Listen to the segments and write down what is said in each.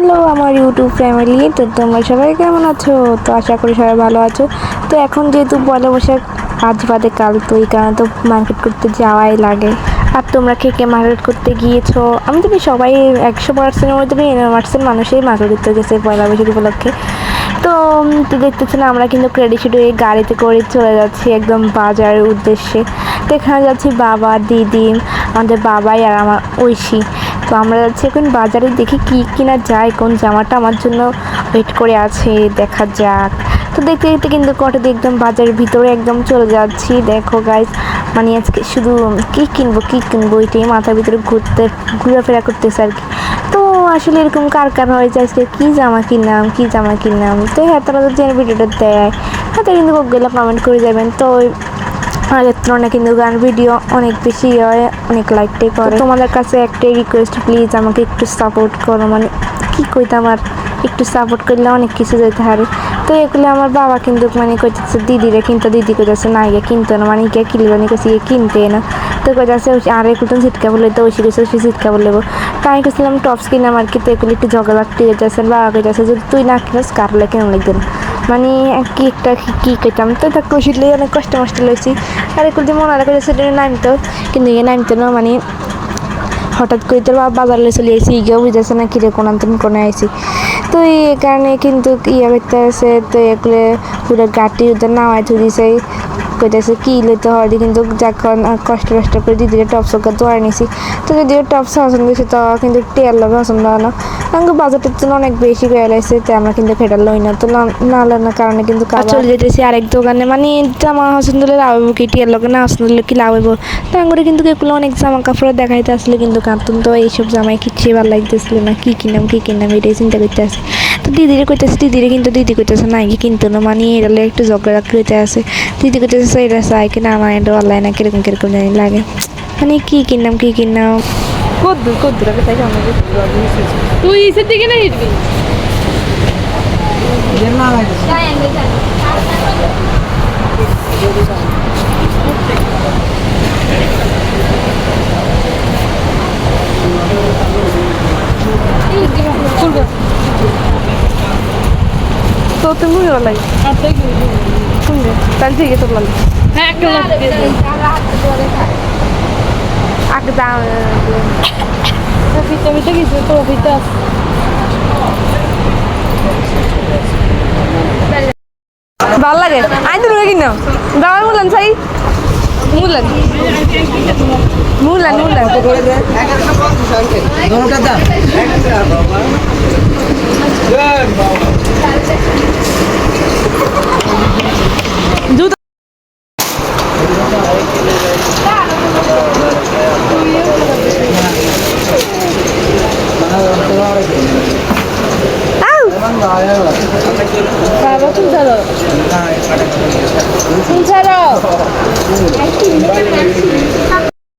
Hello আমার YouTube family, তো তোমরা সবাই কেমন আছো? তো আশা করি সবাই ভালো আছো। তো এখন যেহেতু পয়লা বৈশাখ আজ বাদে কাল, তো এই কারণে তো মার্কেট করতে যাওয়াই লাগে। আর তোমরা কে কে মার্কেট করতে গিয়েছো? আমি তো সবাই 100%-এর মধ্যে 99% মানুষই মার্কেট করতে গেছে পয়লা বৈশাখ উপলক্ষে। তো দেখতেছি না, আমরা কিন্তু ক্রেডিট হয়ে গাড়িতে করে চলে যাচ্ছি একদম বাজারের উদ্দেশ্যে। তো এখানে যাচ্ছি বাবা, দিদি, আমাদের বাবাই আর আমার ঐশী। তো আমরা যাচ্ছি এখন বাজারে, দেখি কি কিনা যায়, কোন জামাটা আমার জন্য ওয়েট করে আছে, দেখা যাক। তো দেখতে দেখতে কিন্তু কটা দিয়ে একদম বাজারের ভিতরে একদম চলে যাচ্ছি। দেখো গাইস, মানে আজকে শুধু কী কিনবো এটাই মাথার ভিতরে ঘোরাফেরা করতেছে আর কি। তো আসলে এরকম কার কার হয় যে আজকে কী জামা কিনলাম। তো হ্যাঁ, তারা যদি ভিডিওটা দেয় হ্যাঁ, তো কিন্তু ওগুলো কমেন্ট করে যাবেন। তো আগের তুলনায় কিন্তু গান ভিডিও অনেক বেশি হয়, অনেক লাইকটাই করে। তোমাদের কাছে একটাই রিকোয়েস্ট, প্লিজ আমাকে একটু সাপোর্ট করো। মানে কী কইতাম, আর একটু সাপোর্ট করলে অনেক কিছু যেতে পারে। তো এগুলো আমার বাবা কিন্তু মানে কইতেছে দিদিরে কিন্তু, দিদি কইতেছে না ইয়ে কিনতো না, মানে কে কিনবানি কইছে ইয়ে কিনতে না। তো কইতেছে আর এগুলো সিটকা বলে, তো ওই কইছে ওই সিটকা বলবো। তাই গেছিলাম টপস কিনাম আর কি। তো এগুলো একটু ঝগড়াঝাটি হইতেছে, বাবা কইতেছে যদি তুই না কিনাস কারলে কেন লিখবেন, মানে কি একটা কী কইতাম। তো তা কষিলে অনেক কষ্ট লইছি। আর এগুলো যে মনে রাখা যাচ্ছে নামতো, কিন্তু ইয়ে নামতো না, মানে হঠাৎ করে তো বাজারে চলে আসি, ইগেও বুঝেছে না কিরে কোনে আইসি। তো এই কারণে কিন্তু ইয়ে করতে আছে। তো এগুলো পুরো গাটি ওদের নামায় ধরিছে, কইতেছে কী লইতে হয়, কিন্তু যখন কষ্ট করে দিদিকে টপস দোয়ার নিছি। তো যদিও টপস পছন্দ হয়েছে, তো কিন্তু টেয়ার লোক পছন্দ হয় না, কারণ বাজারটার জন্য অনেক বেশি হয়ে লাগছে। তো আমরা কিন্তু ফেটার লই না, তো না লাগানোর কারণে কিন্তু চলে যেতেছি আরেক দোকানে। মানে জামা পছন্দ হলে লাভ হইব কি, টেয়ার লোকে না পছন্দ হলে কি লাভ হইব। তো আমরা কিন্তু এগুলো অনেক জামা কাপড় দেখাইতে আসলে কিন্তু কাঁদতুম। তো এইসব জামাই কিচ্ছু ভালো লাগতেছিল না, কী কিনলাম এটাই চিন্তা করতে আসে। তো দিদিরে কইতেছে, কিন্তু দিদি কইতেছে না কি কিনতো না, মানে এটা একটু ঝগড়া করতে আসে। দিদি কইতেছে এটা চাই কিনা আমার এটা অনলাইন না কিরকম জানি লাগে, মানে কী কিনলাম কদ্দুর আগে তাই তুই ইসের দিকে না হিটবি তো তুমি লাগে শুনবে তাহলে ঠিক আছে লাগে। হ্যাঁ একটা আগে দাম ভিতরে কিছু তো ভিতরে ভাল লাগে। আই তো রয়ে কিনা দাবার মুলান চাই মুলান জুতো বাবা তুমি ধরো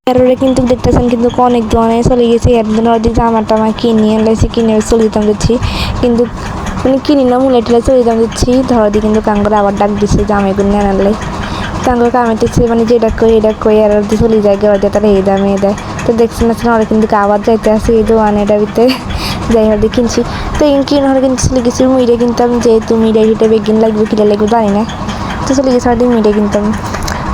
এররে কিন্তু দেখতেছেন কিন্তু অনেক ধরনের চলে গেছে। এর জন্য ওদের জামা টামা কিনে চলে যেতাম দিচ্ছি, কিন্তু মানে কিনি না মুলে টেলে চলে যেতাম দিচ্ছি। ধরো দিয়ে কিন্তু কাঙ্গরে আবার ডাক দিচ্ছে জামাইগুলো নিয়ে আনলে। কাঙ্গর কামাইতেছে মানে যেটা কই আর ওদের চলে যায় গে, ওদের তারা এই দামে দেয়। তো দেখছি না ওরা কিন্তু আবার যাইতে আসে এই দোকানে এটার ভিতরে যাই হলে কিনছি। তো কিনে হলে কিন্তু চলে গেছি মুইটা কিনতাম, যেহেতু মিডিয়া হিটে বেগিন লাগবে কিনে লাগবে জানি না। তো চলে গেছি ওদের মিডিয়া কিনতাম।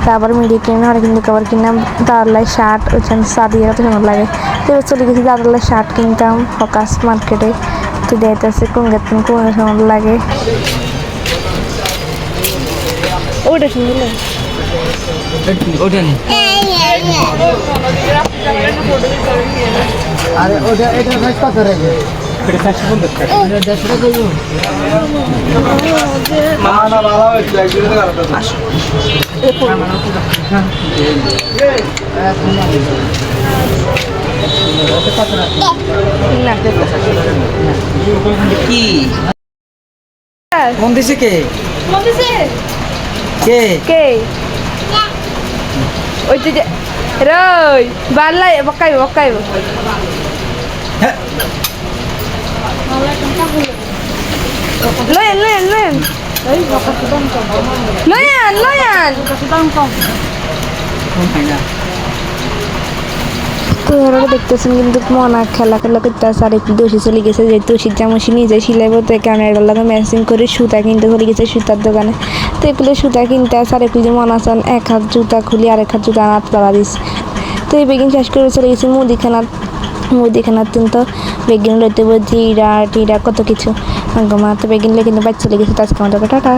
তারপর মিডিয়া কিনে আর কিন্তু আবার কিনলাম দাদালাই শার্ট, ওইখানে সাদিয়ে কত সুন্দর লাগে। তো এবার চলে গেছি দাদালাই শার্ট কিনতাম ফকাস মার্কেটে। তো দেখতেছে কোন সুন্দর লাগে, ওটা সুন্দর লাগে। আরে ওটা এটা প্রাইস কত রাখবে? এটা 450 টাকা। এটা 150 টাকা কইবো? না ভালো হইছে, একদিন তো করতে আসো। কি কোন দেশে কে কে ওই যে রই বাল্লাই বকাইব লয়ান তো এরা দেখতেছেন কিন্তু মনা খেলা করতে আসে আর একটু দোষী চলে গেছে যেহেতু ওষুধ জামসি নিজে সিলাইব তো কারণে এটার লাগে ম্যাচিং করে সুতা কিনতে চলে গেছে সুতার দোকানে। তো এগুলো সুতা কিনতে আসে আর একটু যে মন আসান এক হাত জুতা খুলি আরেক হাত জুতা হাত তালা দিস। তো এই বেগিন শেষ করে চলে গেছে মুদিখানার তো বেগিন লইতে জিরা টিরা কত কিছু মা তো বেগিন লেগে কিন্তু বাচ্চা চলে গেছে তো আজকে আমাদের টাটা।